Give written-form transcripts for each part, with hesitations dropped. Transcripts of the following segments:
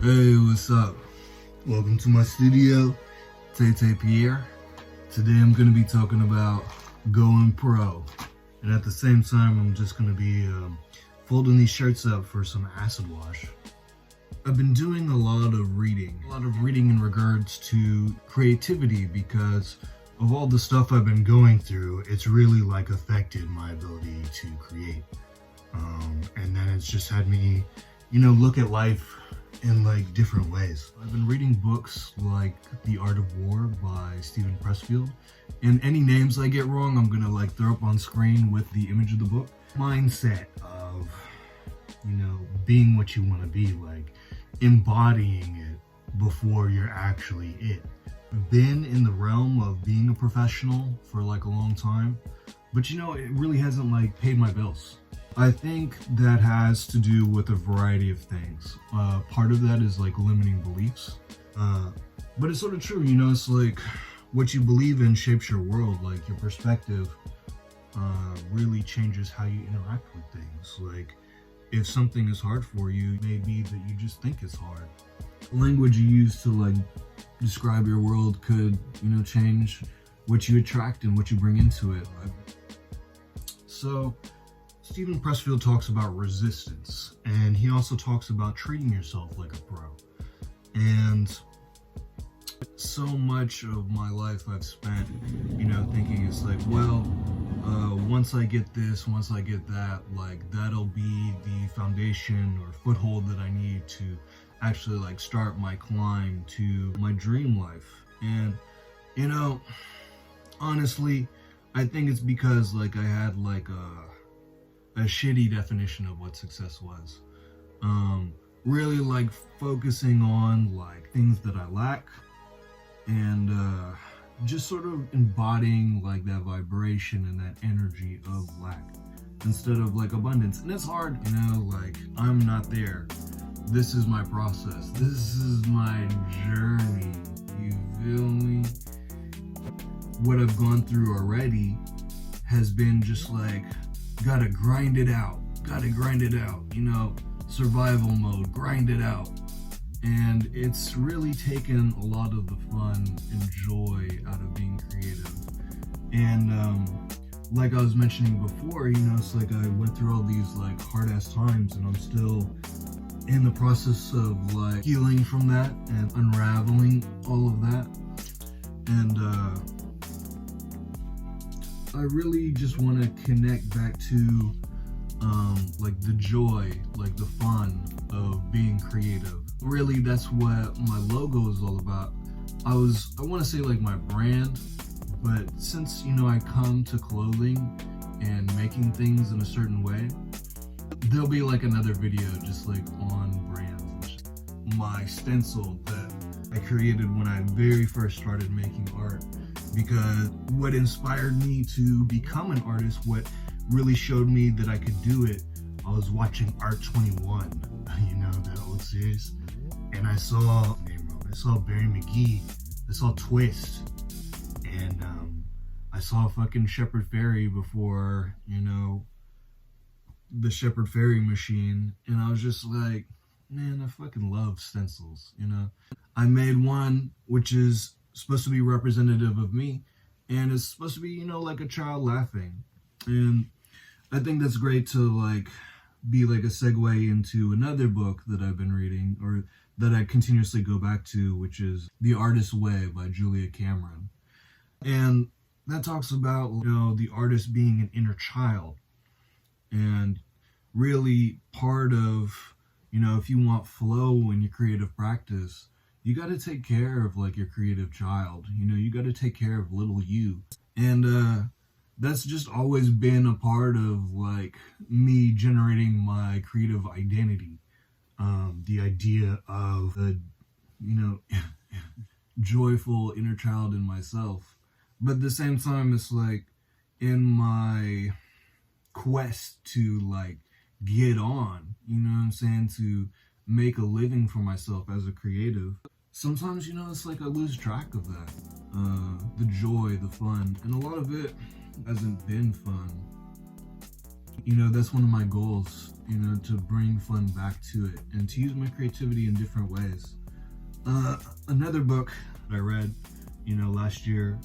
Hey, what's up? Welcome to my studio, Tay Pierre. Today I'm going to be talking about going pro. And at the same time, I'm just going to be folding these shirts up for some acid wash. I've been doing a lot of reading in regards to creativity because of all the stuff I've been going through. It's really like affected my ability to create. And then it's just had me, look at life in like different ways. I've been reading books like The Art of War by Steven Pressfield, and any names I get wrong, I'm gonna like throw up on screen with the image of the book. Mindset of, being what you want to be, like embodying it before you're actually it. I've been in the realm of being a professional for like a long time, but it really hasn't like paid my bills. I think that has to do with a variety of things. Part of that is like limiting beliefs. But it's sort of true, it's like what you believe in shapes your world. Like your perspective really changes how you interact with things. Like if something is hard for you, it may be that you just think it's hard. The language you use to like describe your world could, change what you attract and what you bring into it. So Steven Pressfield talks about resistance, and he also talks about treating yourself like a pro. And so much of my life I've spent, thinking it's like, once I get this, once I get that, like that'll be the foundation or foothold that I need to actually like start my climb to my dream life. And, honestly, I think it's because like I had like a shitty definition of what success was. Really like focusing on like things that I lack and just sort of embodying like that vibration and that energy of lack instead of like abundance. And it's hard, like I'm not there. This is my process. This is my journey. You feel me? What I've gone through already has been just like, gotta grind it out, survival mode, grind it out. And it's really taken a lot of the fun and joy out of being creative. And like I was mentioning before, it's like I went through all these like hard ass times and I'm still in the process of like healing from that and unraveling all of that. And I really just want to connect back to like the joy, like the fun of being creative. Really, that's what my logo is all about. I want to say like my brand, but since I come to clothing and making things in a certain way, there'll be like another video just like on brands. My stencil that I created when I very first started making art, because what inspired me to become an artist, what really showed me that I could do it, I was watching Art 21, that old series, and I saw Barry McGee, I saw Twist, and I saw fucking Shepard Fairey before, the Shepard Fairey machine, and I was just like, man, I fucking love stencils, I made one which is supposed to be representative of me, and it's supposed to be, like a child laughing. And I think that's great to like be like a segue into another book that I've been reading, or that I continuously go back to, which is The Artist's Way by Julia Cameron. And that talks about, the artist being an inner child. And really part of, if you want flow in your creative practice, you got to take care of like your creative child. You got to take care of little you. And that's just always been a part of like me generating my creative identity. The idea of the, joyful inner child in myself. But at the same time, it's like in my quest to like get on, to make a living for myself as a creative. Sometimes, it's like I lose track of that. The joy, the fun, and a lot of it hasn't been fun. that's one of my goals, to bring fun back to it and to use my creativity in different ways. Another book that I read, last year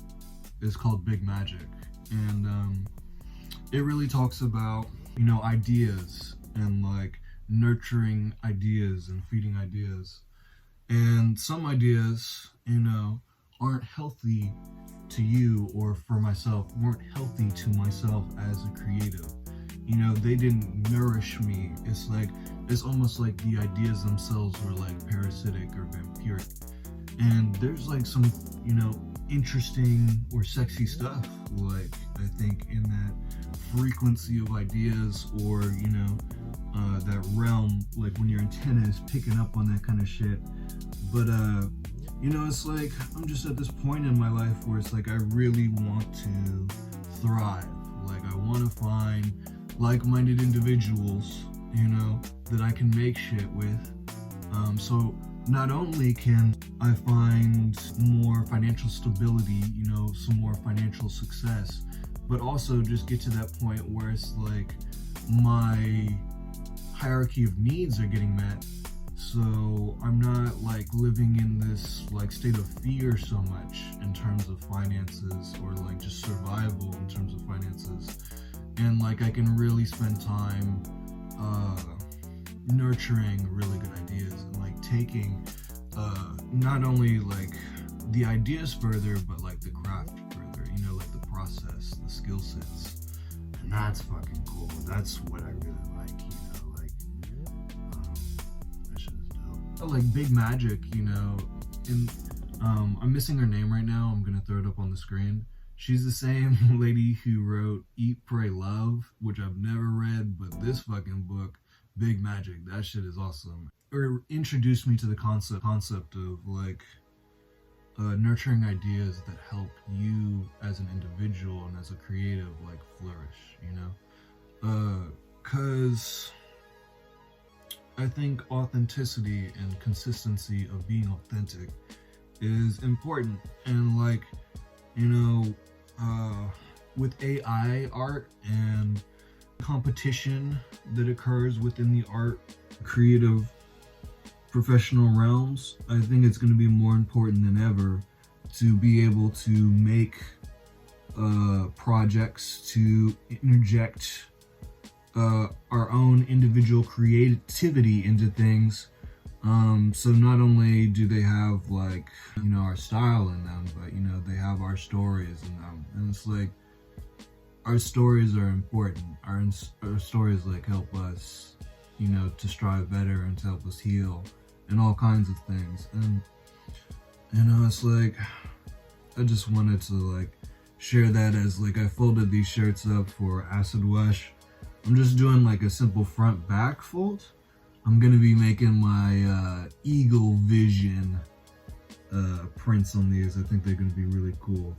is called Big Magic. And it really talks about, ideas and like nurturing ideas and feeding ideas. And some ideas, aren't healthy to you or for myself, weren't healthy to myself as a creative. They didn't nourish me. It's almost like the ideas themselves were like parasitic or vampiric. And there's like some, interesting or sexy stuff, like I think in that frequency of ideas, or, that realm, like when your antenna is picking up on that kind of shit. But, it's like I'm just at this point in my life where it's like I really want to thrive. Like I want to find like-minded individuals, that I can make shit with. So not only can I find more financial stability, some more financial success, but also just get to that point where it's like my hierarchy of needs are getting met. So I'm not like living in this like state of fear so much in terms of finances, or like just survival in terms of finances. And like I can really spend time nurturing really good ideas and like taking not only like the ideas further, but like the craft further, like the process, the skill sets. And that's fucking cool. That's what I really like, that shit is dope. Like Big Magic, I'm missing her name right now. I'm gonna throw it up on the screen. She's the same lady who wrote Eat, Pray, Love, which I've never read, but this fucking book, Big Magic, that shit is awesome. Or introduced me to the concept of like nurturing ideas that help you as an individual and as a creative like flourish, cause I think authenticity and consistency of being authentic is important. And like, with AI art and competition that occurs within the art, creative, professional realms, I think it's going to be more important than ever to be able to make projects to interject our own individual creativity into things. So not only do they have like, our style in them, but, they have our stories in them. And it's like, our stories are important. Our stories like help us, to strive better and to help us heal and all kinds of things. And, it's like, I just wanted to like share that as like I folded these shirts up for Acid Wash. I'm just doing like a simple front back fold. I'm gonna be making my Eagle Vision prints on these. I think they're gonna be really cool.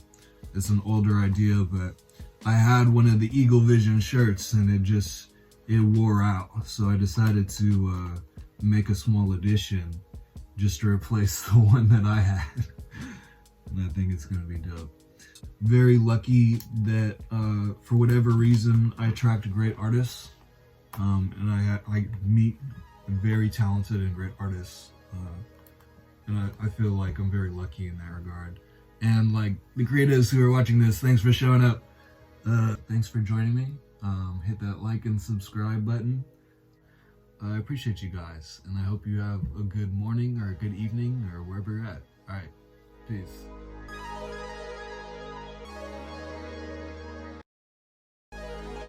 It's an older idea, but I had one of the Eagle Vision shirts and it wore out. So I decided to make a small edition just to replace the one that I had. And I think it's gonna be dope. Very lucky that for whatever reason I attract great artists, and I meet very talented and great artists, and I feel like I'm very lucky in that regard. And like the creatives who are watching this, thanks for showing up. Thanks for joining me. Hit that like and subscribe button. I appreciate you guys, and I hope you have a good morning or a good evening or wherever you're at. All right, peace.